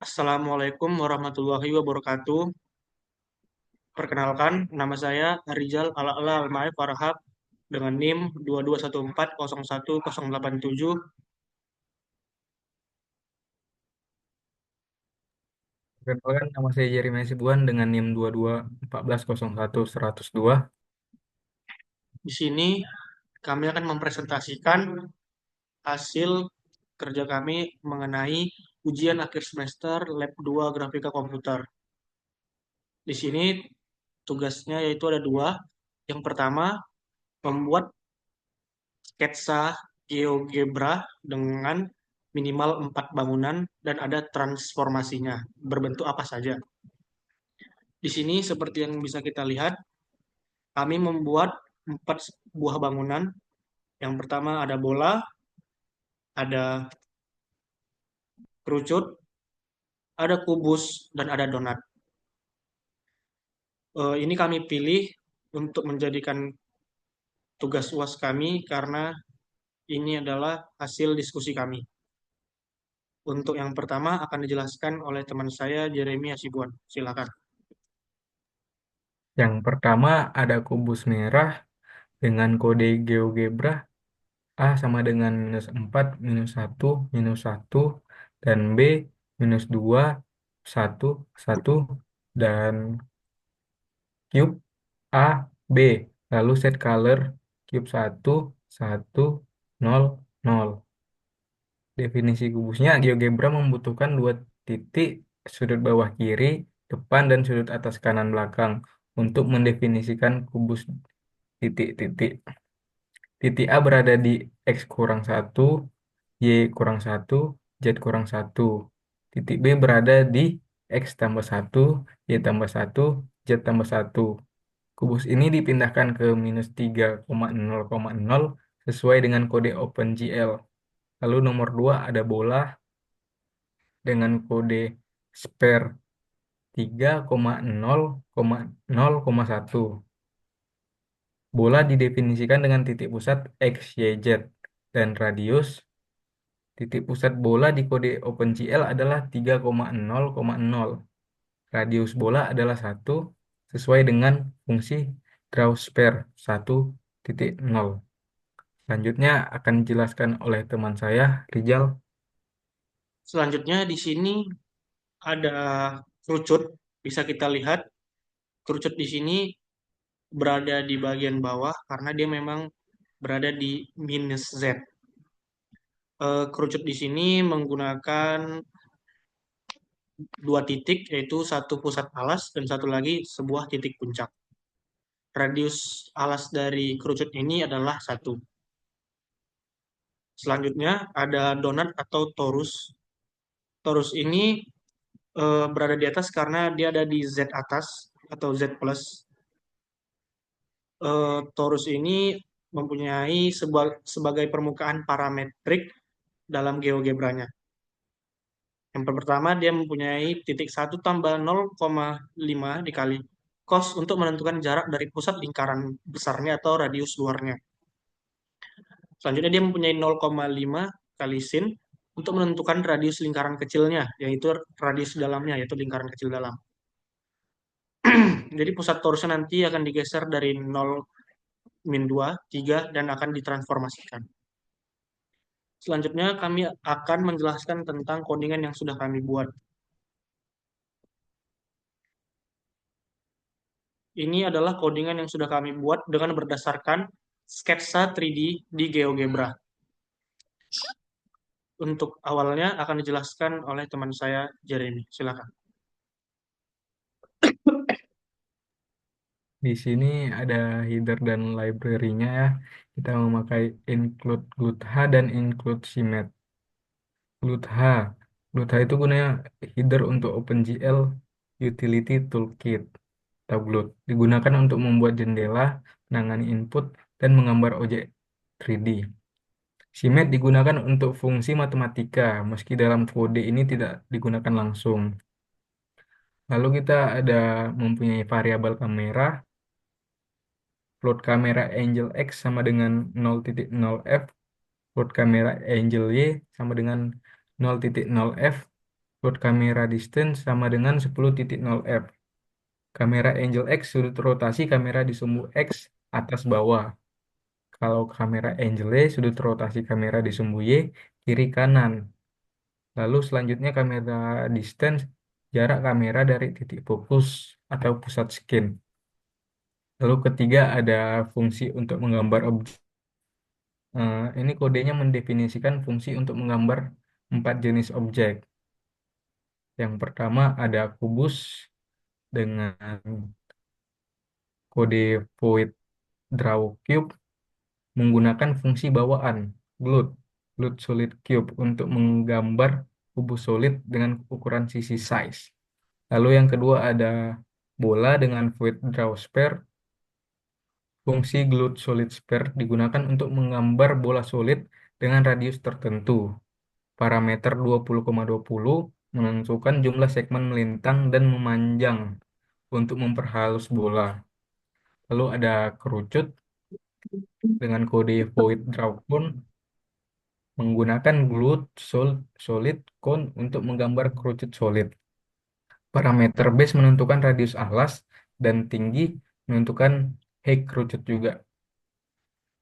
Assalamualaikum warahmatullahi wabarakatuh. Perkenalkan, nama saya Rizal Ala-Ala Almaif Farhab dengan NIM 2214011087. Perkenalkan, nama saya Jeremy Sibuan dengan NIM 22 1401 102. Di sini kami akan mempresentasikan hasil kerja kami mengenai ujian akhir semester Lab 2 Grafika Komputer. Di sini tugasnya yaitu ada dua. Yang pertama, membuat sketsa GeoGebra dengan minimal 4 bangunan dan ada transformasinya, berbentuk apa saja. Di sini seperti yang bisa kita lihat, kami membuat 4 buah bangunan. Yang pertama ada bola, ada kerucut, ada kubus, dan ada donat. Ini kami pilih untuk menjadikan tugas UAS kami karena ini adalah hasil diskusi kami. Untuk yang pertama akan dijelaskan oleh teman saya Jeremy Asibuan. Silakan. Yang pertama ada kubus merah dengan kode GeoGebra A sama dengan -4, -1, -1, dan B -2, 1, 1, dan cube A, B. Lalu set color cube 1, 1, 0, 0. Definisi kubusnya, GeoGebra membutuhkan dua titik sudut bawah kiri, depan, dan sudut atas kanan belakang untuk mendefinisikan kubus titik-titik. Titik A berada di X kurang 1, Y kurang 1, Z kurang 1. Titik B berada di X tambah 1, Y tambah 1, Z tambah 1. Kubus ini dipindahkan ke -3,0,0 sesuai dengan kode OpenGL. Lalu nomor 2 ada bola dengan kode spare 3,0,0,1. Bola didefinisikan dengan titik pusat X, Y, Z dan radius. Titik pusat bola di kode OpenGL adalah 3,0,0. Radius bola adalah 1 sesuai dengan fungsi drawSpare 1,0. Selanjutnya akan dijelaskan oleh teman saya, Rizal. Selanjutnya di sini ada kerucut. Bisa kita lihat kerucut di sini berada di bagian bawah karena dia memang berada di minus Z. Kerucut di sini menggunakan dua titik, yaitu satu pusat alas dan satu lagi sebuah titik puncak. Radius alas dari kerucut ini adalah satu. Selanjutnya ada donat atau torus. Torus ini berada di atas karena dia ada di Z atas atau Z plus. Torus ini mempunyai sebagai permukaan parametrik dalam GeoGebra-nya. Yang pertama, dia mempunyai titik 1 tambah 0,5 dikali cos untuk menentukan jarak dari pusat lingkaran besarnya atau radius luarnya. Selanjutnya, dia mempunyai 0,5 kali sin untuk menentukan radius lingkaran kecilnya, yaitu radius dalamnya, yaitu lingkaran kecil dalam. Jadi pusat torusnya nanti akan digeser dari 0, min 2, 3, dan akan ditransformasikan. Selanjutnya, kami akan menjelaskan tentang codingan yang sudah kami buat. Ini adalah codingan yang sudah kami buat dengan berdasarkan sketsa 3D di GeoGebra. Untuk awalnya akan dijelaskan oleh teman saya Jeremy. Silakan. Di sini ada header dan library-nya ya. Kita memakai include GluteH dan include CMake. GluteH. GluteH itu gunanya header untuk OpenGL Utility Toolkit atau Glut. Digunakan untuk membuat jendela, menangani input, dan menggambar objek 3D. CMake digunakan untuk fungsi matematika, meski dalam kode ini tidak digunakan langsung. Lalu kita ada mempunyai variabel kamera. Float kamera angle X sama dengan 0,0 f. Float kamera angle Y sama dengan 0,0 f. Slot kamera distance sama dengan 10,0 f. Kamera Angel X sudut rotasi kamera di sumbu X atas bawah. Kalau kamera Angel Y sudut rotasi kamera di sumbu Y kiri kanan. Lalu selanjutnya kamera distance jarak kamera dari titik fokus atau pusat scan. Lalu ketiga ada fungsi untuk menggambar objek. Ini kodenya mendefinisikan fungsi untuk menggambar 4 jenis objek. Yang pertama ada kubus dengan kode void draw cube menggunakan fungsi bawaan glut glut solid cube untuk menggambar kubus solid dengan ukuran sisi size. Lalu yang kedua ada bola dengan void draw sphere. Fungsi glut solid sphere digunakan untuk menggambar bola solid dengan radius tertentu. Parameter 20,20 menentukan jumlah segmen melintang dan memanjang untuk memperhalus bola. Lalu ada kerucut dengan kode void draw cone menggunakan solid cone untuk menggambar kerucut solid. Parameter base menentukan radius alas dan tinggi menentukan height kerucut juga.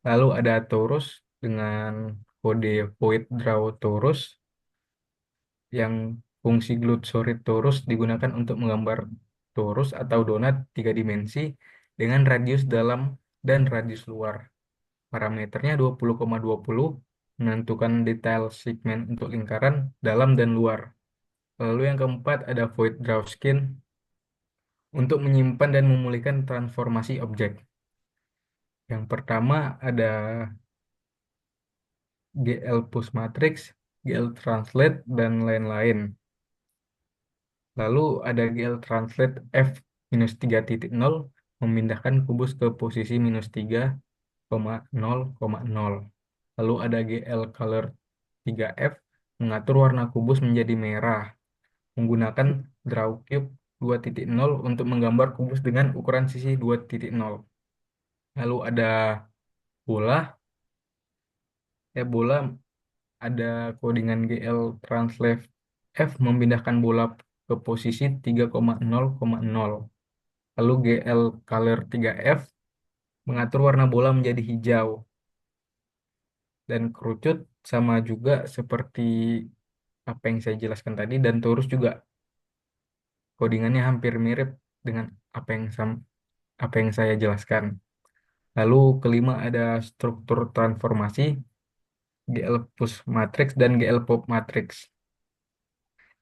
Lalu ada torus dengan kode void draw torus yang fungsi glut solid torus digunakan untuk menggambar torus atau donat 3 dimensi dengan radius dalam dan radius luar. Parameternya 20,20 menentukan detail segmen untuk lingkaran dalam dan luar. Lalu yang keempat ada void draw skin untuk menyimpan dan memulihkan transformasi objek. Yang pertama ada GL push matrix, GL translate, dan lain-lain. Lalu ada GL translate F minus 3,0 memindahkan kubus ke posisi minus 3,0,0. Lalu ada GL color 3F mengatur warna kubus menjadi merah menggunakan draw cube 2,0 untuk menggambar kubus dengan ukuran sisi 2,0. Lalu ada bola, bola ada codingan GL translate F memindahkan bola ke posisi 3,0,0. Lalu GL color 3F mengatur warna bola menjadi hijau. Dan kerucut sama juga seperti apa yang saya jelaskan tadi dan torus juga codingannya hampir mirip dengan apa yang saya jelaskan. Lalu kelima ada struktur transformasi GL push matrix dan GL pop matrix.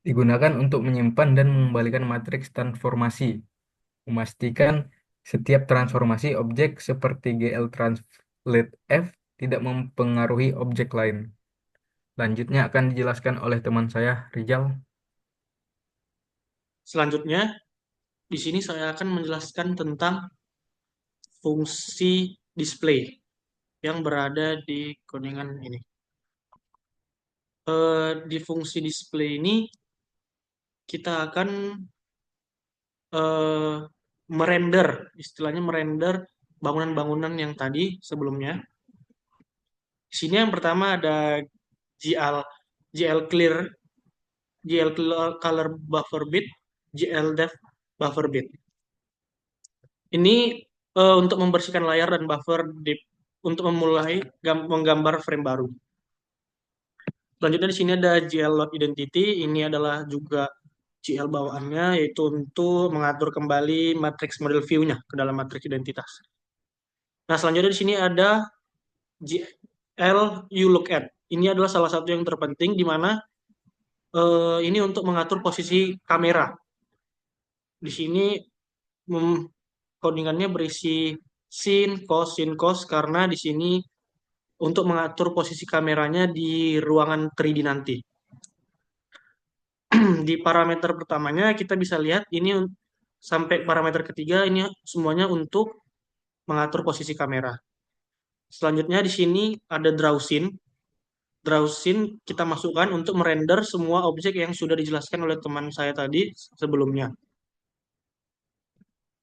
Digunakan untuk menyimpan dan mengembalikan matriks transformasi, memastikan setiap transformasi objek seperti GL translate F tidak mempengaruhi objek lain. Lanjutnya akan dijelaskan oleh teman saya, Rizal. Selanjutnya, di sini saya akan menjelaskan tentang fungsi display yang berada di kuningan ini. Di fungsi display ini kita akan eh, merender, istilahnya merender bangunan-bangunan yang tadi sebelumnya. Di sini yang pertama ada GL, GL clear, GL color buffer bit, GL depth buffer bit. Ini untuk membersihkan layar dan buffer deep untuk memulai menggambar frame baru. Selanjutnya di sini ada GL load identity. Ini adalah juga GL bawaannya, yaitu untuk mengatur kembali matriks model view-nya ke dalam matriks identitas. Nah, selanjutnya di sini ada GL you look at. Ini adalah salah satu yang terpenting di mana ini untuk mengatur posisi kamera. Di sini codingannya berisi sin, cos karena di sini untuk mengatur posisi kameranya di ruangan 3D nanti. Di parameter pertamanya kita bisa lihat ini sampai parameter ketiga ini semuanya untuk mengatur posisi kamera. Selanjutnya di sini ada draw scene. Draw scene kita masukkan untuk merender semua objek yang sudah dijelaskan oleh teman saya tadi sebelumnya,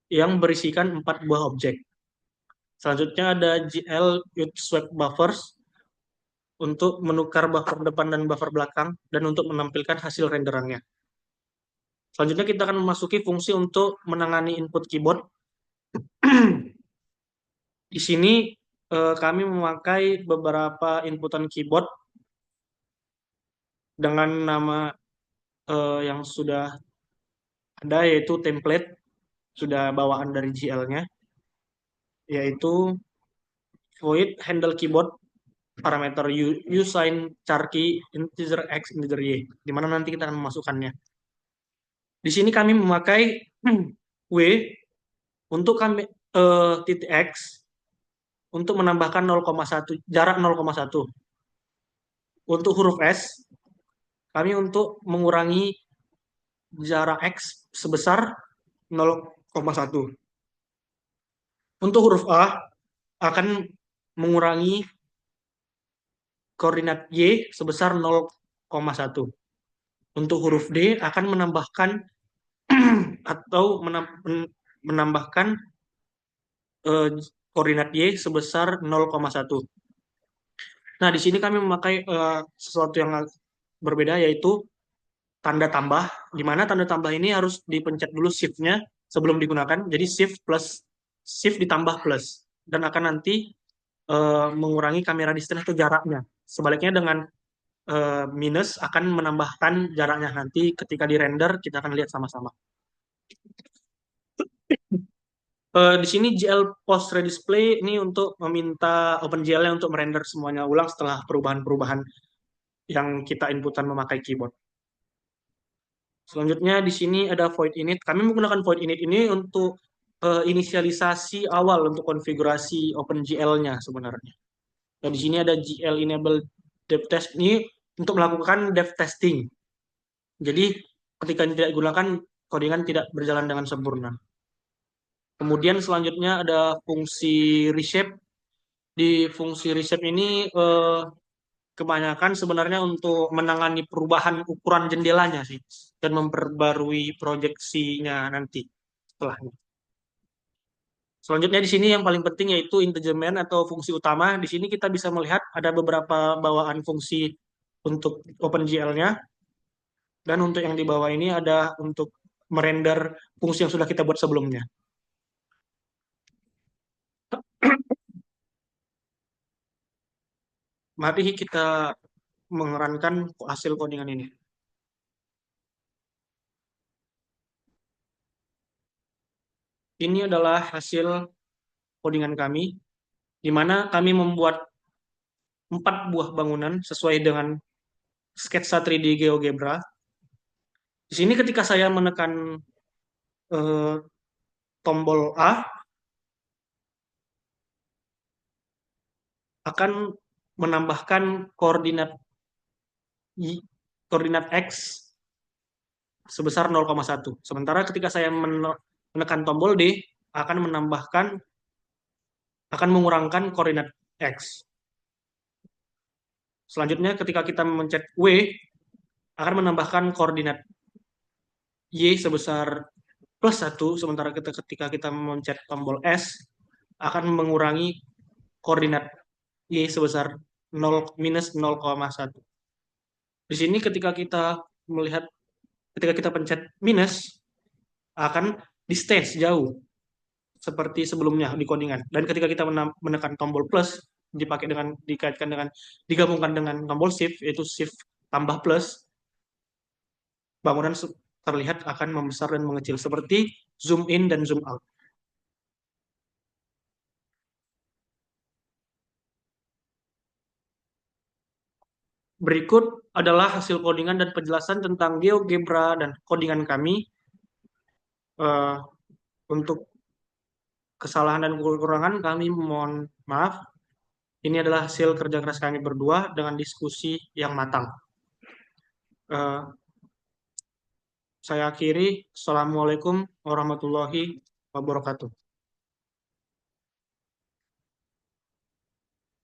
yang berisikan 4 buah objek. Selanjutnya ada GL with swap buffers untuk menukar buffer depan dan buffer belakang dan untuk menampilkan hasil renderannya. Selanjutnya kita akan memasuki fungsi untuk menangani input keyboard. Di sini kami memakai beberapa inputan keyboard dengan nama yang sudah ada, yaitu template, sudah bawaan dari GL-nya, yaitu void handle keyboard parameter usign char key integer x integer y, di mana nanti kita akan memasukkannya. Di sini kami memakai w untuk kami titik x untuk menambahkan 0,1 jarak 0,1. Untuk huruf s kami untuk mengurangi jarak x sebesar 0,1. Untuk huruf a akan mengurangi koordinat y sebesar 0,1. Untuk huruf d akan menambahkan atau menambahkan eh, koordinat y sebesar 0,1. Nah, di sini kami memakai sesuatu yang berbeda, yaitu tanda tambah, di mana tanda tambah ini harus dipencet dulu shift-nya sebelum digunakan. Jadi shift plus shift ditambah plus, dan akan nanti mengurangi kamera distance atau jaraknya. Sebaliknya dengan minus akan menambahkan jaraknya. Nanti ketika di render kita akan lihat sama-sama. Di sini GL Post Redisplay ini untuk meminta OpenGL-nya untuk merender semuanya ulang setelah perubahan-perubahan yang kita inputan memakai keyboard. Selanjutnya di sini ada void init. Kami menggunakan void init ini untuk inisialisasi awal untuk konfigurasi OpenGL-nya sebenarnya. Dan di sini ada GL enable dev test ini untuk melakukan dev testing. Jadi ketika tidak digunakan, codingan tidak berjalan dengan sempurna. Kemudian selanjutnya ada fungsi reshape. Di fungsi reshape ini kebanyakan sebenarnya untuk menangani perubahan ukuran jendelanya sih, dan memperbarui proyeksinya nanti setelahnya. Selanjutnya di sini yang paling penting yaitu integer main atau fungsi utama. Di sini kita bisa melihat ada beberapa bawaan fungsi untuk OpenGL-nya, dan untuk yang di bawah ini ada untuk merender fungsi yang sudah kita buat sebelumnya. Mari kita mengerankan hasil codingan ini. Ini adalah hasil codingan kami, di mana kami membuat 4 buah bangunan sesuai dengan sketsa 3D GeoGebra. Di sini ketika saya menekan eh, tombol A, akan menambahkan koordinat koordinat X sebesar 0,1. Sementara ketika saya menekan tombol D, akan mengurangkan koordinat X. Selanjutnya ketika kita mencet W, akan menambahkan koordinat Y sebesar +1, sementara ketika kita mencet tombol S, akan mengurangi koordinat Y sebesar -0,1. Di sini ketika kita pencet minus, akan di stage jauh seperti sebelumnya di codingan. Dan ketika kita menekan tombol plus, digabungkan dengan tombol shift, yaitu shift tambah plus, bangunan terlihat akan membesar dan mengecil seperti zoom in dan zoom out. Berikut adalah hasil codingan dan penjelasan tentang GeoGebra dan codingan kami. Eh, untuk kesalahan dan kekurangan kami mohon maaf. Ini adalah hasil kerja keras kami berdua dengan diskusi yang matang. Eh, saya akhiri. Assalamualaikum warahmatullahi wabarakatuh.